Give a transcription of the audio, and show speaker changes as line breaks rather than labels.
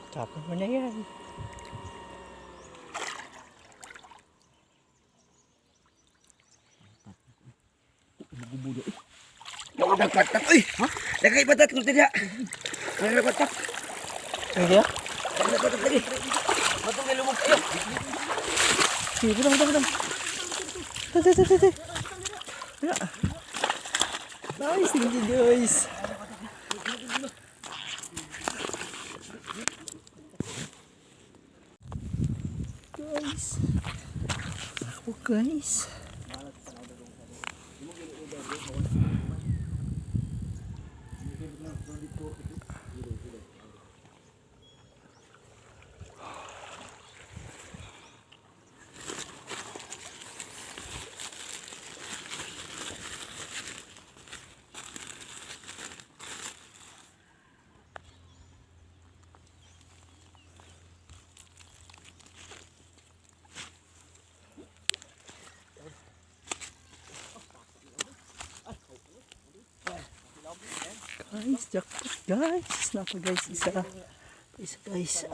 Tapon mo na yan.
Nagubudo eh. Naudang patak eh. Ha? Lagay patak ng tidak. Lagay patak.
Pwede ya?
Lagay patak lagi. Matong na lumog kayo.
Sige, budang. Tati. Ya. Nice, thank you guys. Guys. Guys, jackpot guys. Napa guys, isa guys.